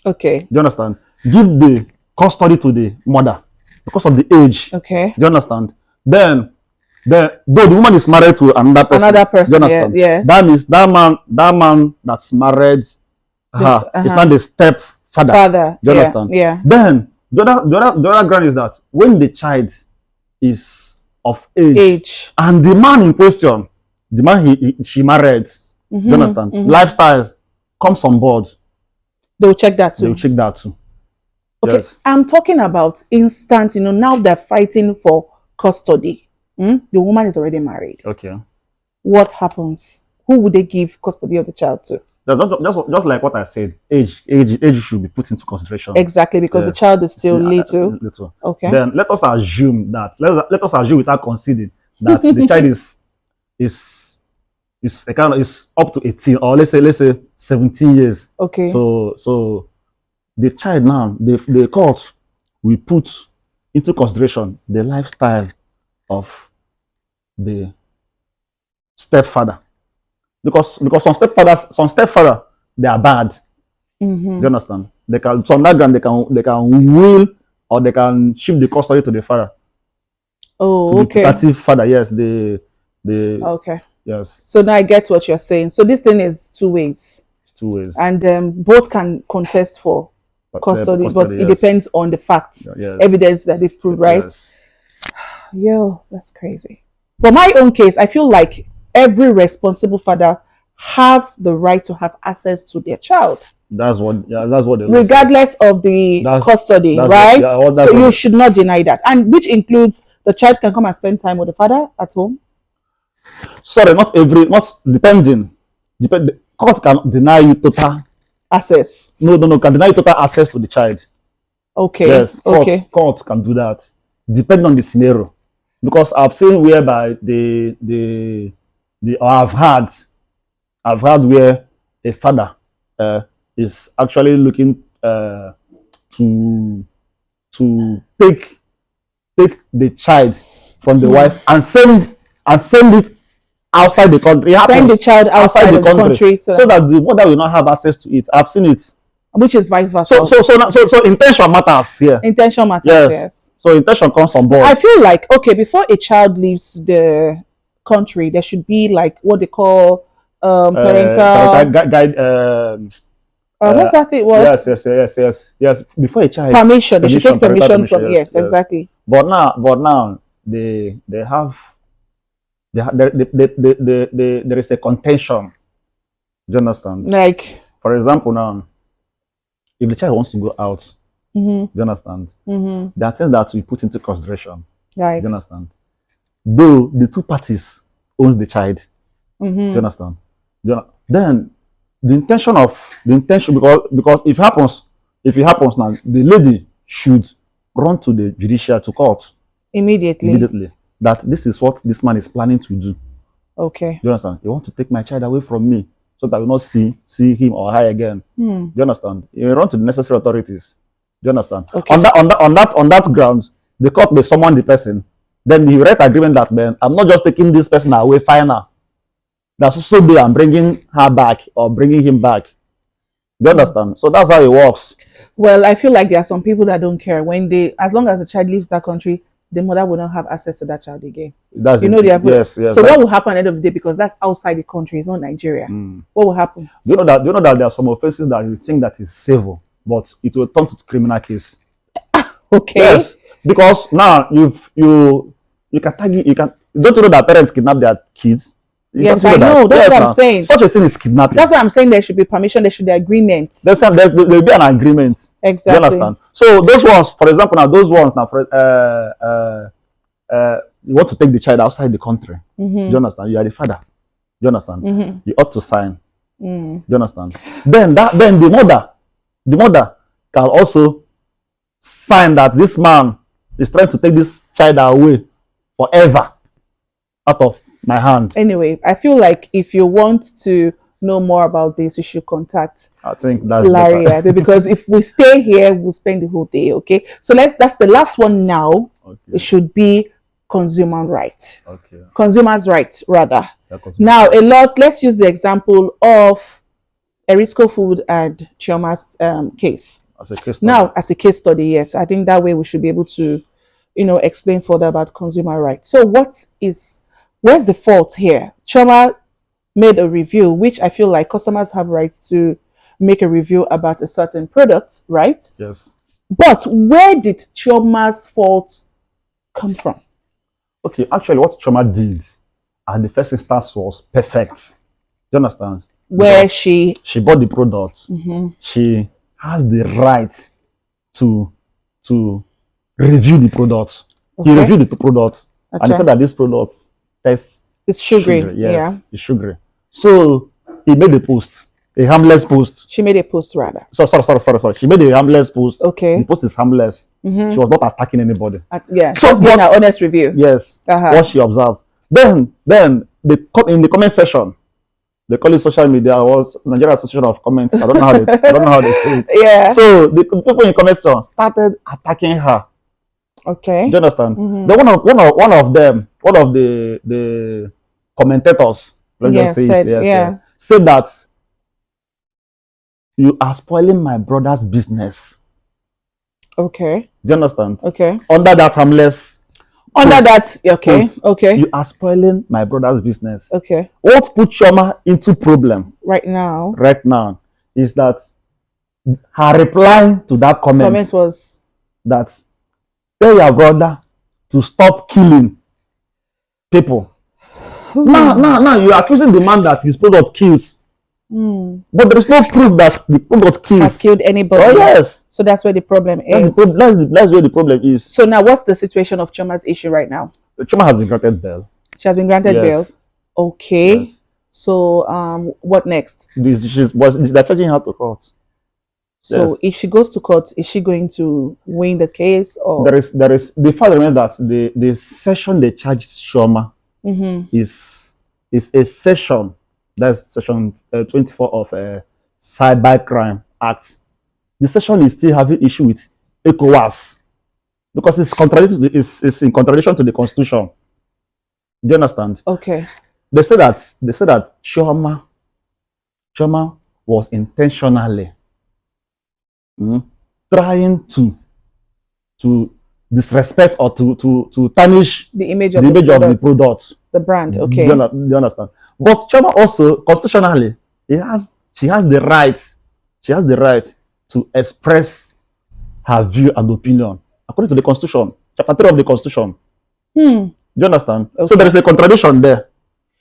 Okay. Do you understand? Give the custody to the mother because of the age. Okay. Do you understand? Then though the woman is married to another person. Do you understand? Yeah. That means that man that's married her is not the step father. Do you understand? Yeah. Then the other ground is that when the child is of age and the man in question the man she married, you understand? Lifestyles comes on board. They'll check that They will too. check that too. Okay, Yes. I'm talking about instant, now they're fighting for custody. The woman is already married. Okay. What happens? Who would they give custody of the child to? Just like what I said, age should be put into consideration. Exactly, because the Yes. child is still little. Little. Okay. Then let us assume that let us assume without conceding that the child is a kind of is up to 18, or let's say 17 years. Okay. So the child now, the court will put into consideration the lifestyle of the stepfather, because some stepfather they are bad. Do you understand? They can, so on that ground they can will, or they can shift the custody to the father. Oh, to okay. the putative father. Yes, the Okay. yes. So now I get what you're saying. So this thing is two ways. It's two ways. And both can contest for custody, but it depends on the facts, evidence that they've proved, right? Yes. Yo, that's crazy. For my own case, I feel like every responsible father have the right to have access to their child. That's what the regardless of the custody, right? So you should not deny that, and which includes the child can come and spend time with the father at home. Sorry, not depending. Court can deny you total access. No, can deny you total access to the child. Okay. Yes, court can do that, depending on the scenario. Because I've seen whereby I've had where a father is actually looking to take the child from the wife and send it outside the country. Send the child outside the country so that the mother will not have access to it. I've seen it. Which is vice versa. So intention matters here. Intention matters. Yes. So intention comes on board. I feel like, okay, before a child leaves the country, there should be like what they call parental guide. What's that thing? Yes. Before a child permission, they should take permission from. Yes, exactly. But now there is a contention. Do you understand? Like, for example, now, if the child wants to go out, do you understand? There are things that we put into consideration. Right. Do you understand? Though the two parties owns the child. Do you understand? Then the intention because if it happens now, the lady should run to the judicial to court immediately. That this is what this man is planning to do. Okay. Do you understand? You want to take my child away from me so that I will not see him or her again. Do you understand? You run to the necessary authorities. Do you understand? Okay. On that ground, the court may summon the person. Then the right agreement that, man, I'm not just taking this person away final. That's also be I'm bringing her back or bringing him back. Do you understand? So that's how it works. Well, I feel like there are some people that don't care as long as the child leaves that country, the mother will not have access to that child again. Yes. So what will happen at the end of the day, because that's outside the country, it's not Nigeria. What will happen? Do you know that there are some offenses that you think that is civil, but it will turn to criminal case. Okay. Yes, because now you can target, don't you know that parents kidnap their kids? Yes, I know. That's what I'm saying. Such a thing is kidnapping. That's what I'm saying. There should be permission. There should be agreements. There will be an agreement. Exactly. You understand? So those ones, for example, you want to take the child outside the country. Do you understand? You are the father. Do you understand? You ought to sign. Do you understand? Then the mother can also sign that this man is trying to take this child away forever out of my hands. Anyway, I feel like if you want to know more about this, you should contact Larry, because if we stay here, we'll spend the whole day. Okay, so that's the last one now. Okay. It should be consumer rights. Okay. Consumers' rights, rather. Now, let's use the example of Erisco Food and Chioma's case. As a case study. Now, as a case study, yes, I think that way we should be able to, explain further about consumer rights. So, where's the fault here? Chioma made a review, which I feel like customers have rights to make a review about a certain product, right? Yes. But where did Chioma's fault come from? Okay, actually, what Chioma did at the first instance was perfect. Do you understand? Where Because she she bought the product. She has the right to review the product. He okay. reviewed the product and he Okay. said that this product tastes It's sugary. sugary. Yeah. Yes, it's sugary. So he made a post, a harmless post. She made a post rather. Sorry. She made a harmless post. Okay. The post is harmless. She was not attacking anybody. Yeah. So, Just giving her honest review. Yes. What she observed. Then in the comment section, they call it social media or Nigerian Association of Comments. I don't know how they say it. Yeah. So the people in comment section started attacking her. Okay. Do you understand? Then one of the commentators, let's just say said that you are spoiling my brother's business. Okay. Do you understand? Okay. Under that harmless post, okay. you are spoiling my brother's business. Okay. What put Chioma into problem right now is that her reply to that comment was that tell your brother to stop killing people. Now you're accusing the man that his product kills. But there is no proof that the product kills. Has killed anybody. Oh yes. So that's where the problem is. That's where the problem is. So now what's the situation of Chioma's issue right now? Chioma has been granted bail. She has been granted bail. Okay. Yes. So what next? They're charging her to court. So if she goes to court, is she going to win the case or there is the fact remains that the session they charged Chioma is a session. That's section 24 of Cybercrime Act. The session is still having issue with ECOWAS because it's in contradiction to the Constitution. Do you understand? Okay. They say that Chioma was intentionally trying to disrespect or to tarnish the image of the product, the brand. Okay. Do you understand? But Chioma also constitutionally, she has the right to express her view and opinion according to the Constitution, Chapter 3 of the Constitution. Do you understand? Okay. So there is a contradiction there.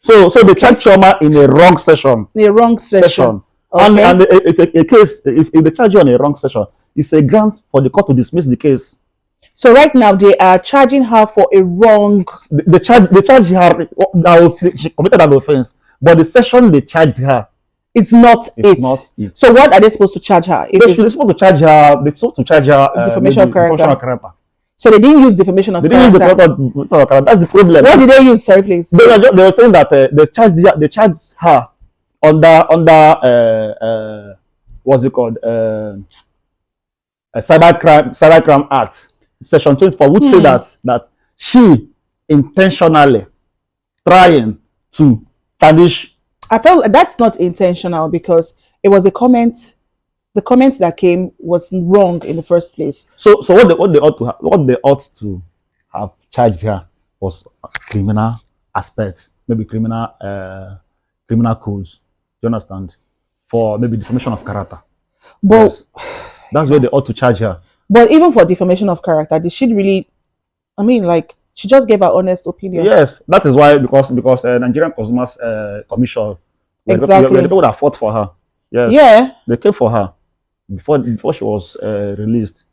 So they charge Chioma in a wrong session. The wrong session. Okay. And if they charge you on a wrong session, it's a grant for the court to dismiss the case. So right now they are charging her for a wrong. They charge her. She committed an offense, but the session they charged her it's not it. So what are they supposed to charge her? They're supposed to charge her. Defamation of character. So they didn't use defamation of character. That's the problem. What did they use? Sorry, please. They were saying that they charged her under what's it called? Cybercrime Act, Section 24, which say that she intentionally trying to tarnish. I felt that's not intentional because it was a comment. The comment that came was wrong in the first place. So what they ought to have charged her was criminal aspects, maybe criminal codes. Do you understand? For maybe defamation of character. But yes. That's where they ought to charge her. But even for defamation of character, did she really? I mean, like she just gave her honest opinion. Yes, that is why because Nigerian Consumers Commission, exactly, the people that fought for her. Yes. Yeah. They came for her before she was released.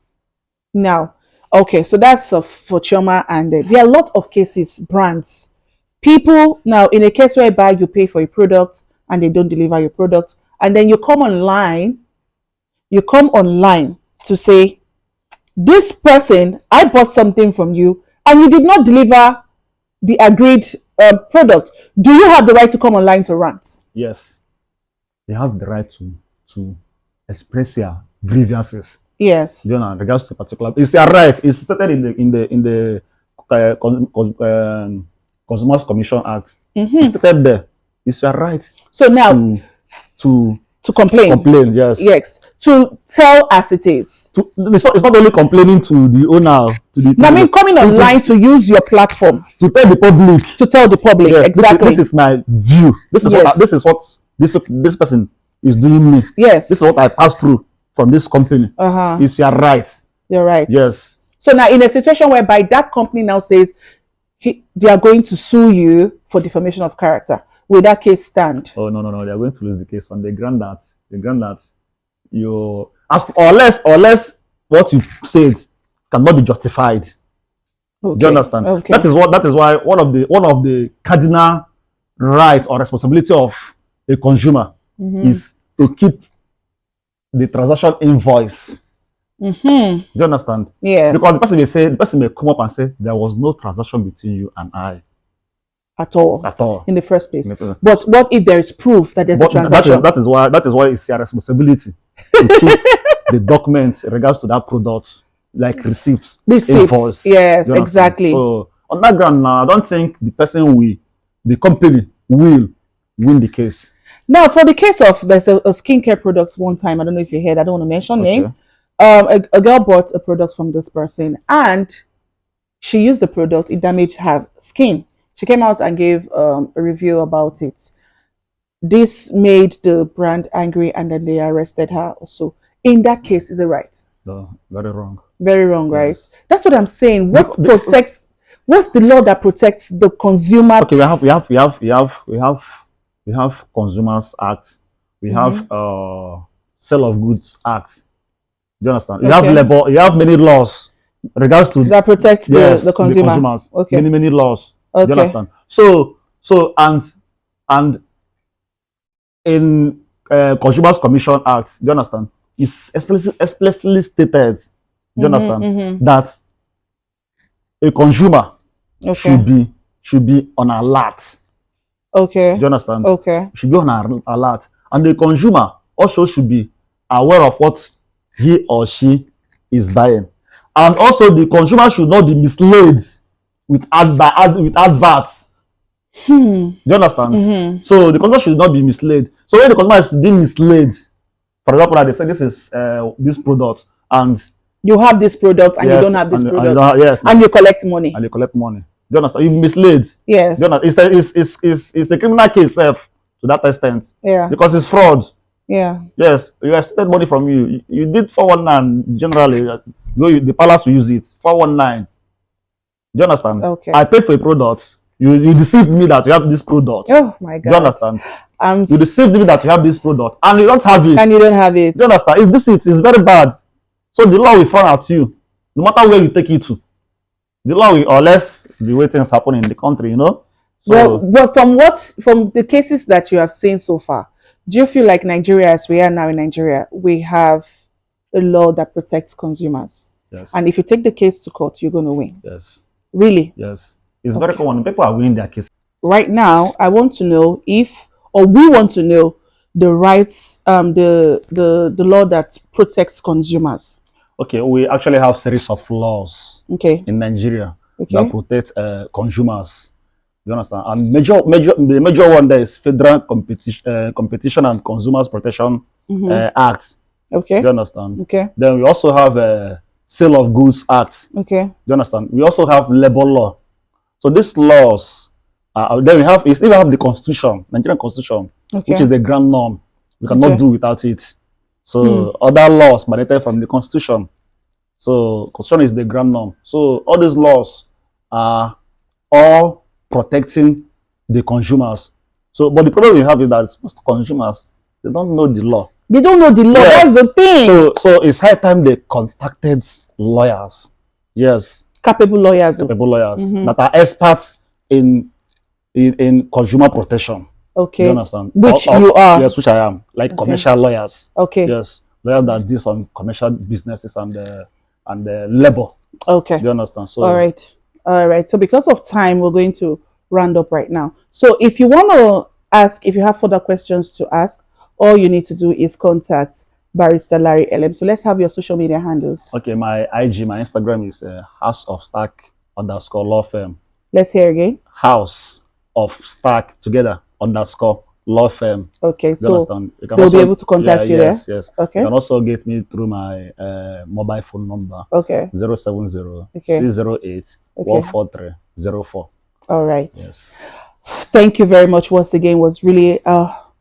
Now, okay, so that's for Chioma, and there are a lot of cases, brands, people now in a case whereby you pay for a product and they don't deliver your product, and then you come online to say, this person, I bought something from you and you did not deliver the agreed product. Do you have the right to come online to rant? Yes, you have the right to express your grievances. Yes, you know, in regards to particular, it's your right. It's stated in the Consumers Commission Act. It's stated there. It's your right. So now to complain. Complain, yes. Yes. To tell as it is. It's not only complaining to the owner, coming online to use your platform. To tell the public. To tell the public, yes, exactly. This is my view. This is what this person is doing me. Yes. This is what I passed through from this company. It's your right. Your right. Yes. So now in a situation whereby that company now says, they are going to sue you for defamation of character. Will that case stand? Oh no, they are going to lose the case on the ground that you as unless what you said cannot be justified. Do you Okay. understand? Okay. That is why one of the cardinal rights or responsibility of a consumer is to keep the transaction invoice. Mm-hmm. Do you understand? Because Yes. the person may come up and say there was no transaction between you and I At all. at all. In the first place. But what if there is proof that there's a But transaction? that is why it's your responsibility to keep the document in regards to that product, like receipts, invoice. Yes, You understand? exactly. So on that ground now, I don't think the company will win the case. Now, for the case of there's a skincare product one time, I don't know if you heard, I don't want to mention Okay. name. A girl bought a product from this person and she used the product, it damaged her skin. She came out and gave a review about it. This made the brand angry and then they arrested her also. In that case, is it right? No, very wrong. Very wrong, right? Yes. That's what I'm saying. Because What's the law that protects the consumer? Okay, we have Consumers Act, we have Sale of Goods Act. Do you understand? You have Okay. labor, you have many laws regards to That protects yes, the consumer. consumers. Okay. Many laws. Do Okay. you understand? So and in Consumers Commission Act, do you understand? It's explicitly stated, do you understand, that a consumer Okay. should be on alert. Okay. Do you understand? Okay. Should be on alert, and the consumer also should be aware of what he or she is buying, and also the consumer should not be misled with adverts. Do you understand? So the consumer should not be misled. So when the consumer is being misled, for example, like they say this is this product, and you have this product and yes, you don't have this product, yes, and you collect money. And you collect money. Do you understand? You misled. Yes. Do you understand? It's a criminal case itself to that extent. Yeah. Because it's fraud. Yeah. Yes, you expected money from you. You did 419 generally. The palace will use it. 419. Do you understand? Okay. I paid for a product. You deceived me that you have this product. Oh my God. Do you understand? You deceived me that you have this product and you don't have it. And you don't have it. Do you understand? It's very bad. So the law will frown at you, no matter where you take it to. The law will, unless the way things happen in the country, you know. So, well, from the cases that you have seen so far, do you feel like Nigeria, as we are now in Nigeria, we have a law that protects consumers? Yes. And if you take the case to court, you're going to win. Yes. Really? Yes. It's very common. People are winning their cases. Right now, I want to know we want to know the rights, the law that protects consumers. Okay, we actually have series of laws. Okay. In Nigeria. Okay. That protect consumers. You understand? And the major one there is Federal Competition and Consumers Protection Act. Okay. Do you understand? Okay. Then we also have a Sale of Goods Act. Okay. Do you understand? We also have labor law. So these laws, then we still have the Constitution, Nigerian Constitution, which is the grand norm. We cannot do without it. So other laws mandated from the Constitution. So Constitution is the grand norm. So all these laws are all protecting the consumers. So, but the problem we have is that most consumers, they don't know the law. They don't know the law. Yes. That's the thing. So it's high time they contacted lawyers. Yes. Capable lawyers that are experts in consumer protection. Okay. You understand? Which you are. Yes, which I am. Like commercial lawyers. Okay. Yes. Lawyers that deal on commercial businesses and the labor. Okay. Do you understand? So all right. So because of time, we're going to round up right now. So if you want to ask, if you have further questions to ask, all you need to do is contact Barrister Larry LM. So let's have your social media handles. Okay, my IG, my Instagram is House of Stack _law firm. Let's hear again. House of Stack together _law firm. Okay, so you can they'll be able to contact you yes, there? Yes. Okay. You can also get me through my mobile phone number. Okay. 070 608 14304. All right. Yes. Thank you very much once again. It was really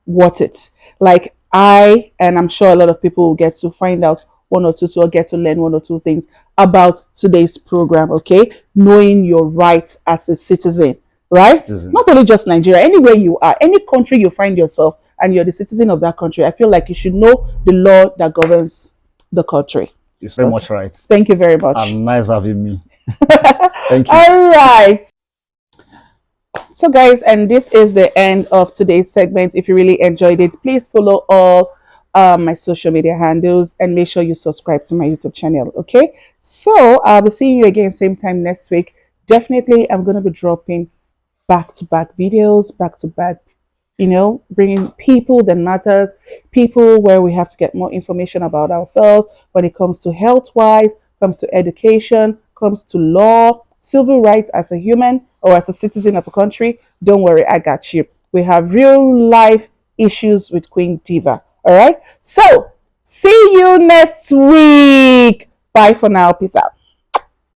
worth it. Like and I'm sure a lot of people will get to find out one or two or get to learn one or two things about today's program. Okay, knowing your rights as a citizen, right? Citizen. Not only just Nigeria, anywhere you are, any country you find yourself, and you're the citizen of that country, I feel like you should know the law that governs the country. You're very Okay. much right. Thank you very much. And nice having me. Thank you. All right. So, guys, and this is the end of today's segment. If you really enjoyed it, please follow all my social media handles and make sure you subscribe to my YouTube channel. Okay. So, I'll be seeing you again same time next week. Definitely, I'm going to be dropping back to back videos, back to back, bringing people that matters, people where we have to get more information about ourselves when it comes to health wise, comes to education, comes to law, civil rights as a human or as a citizen of a country. Don't worry, I got you. We have real life issues with Queen Diva. All right. So see you next week. Bye for now. Peace out.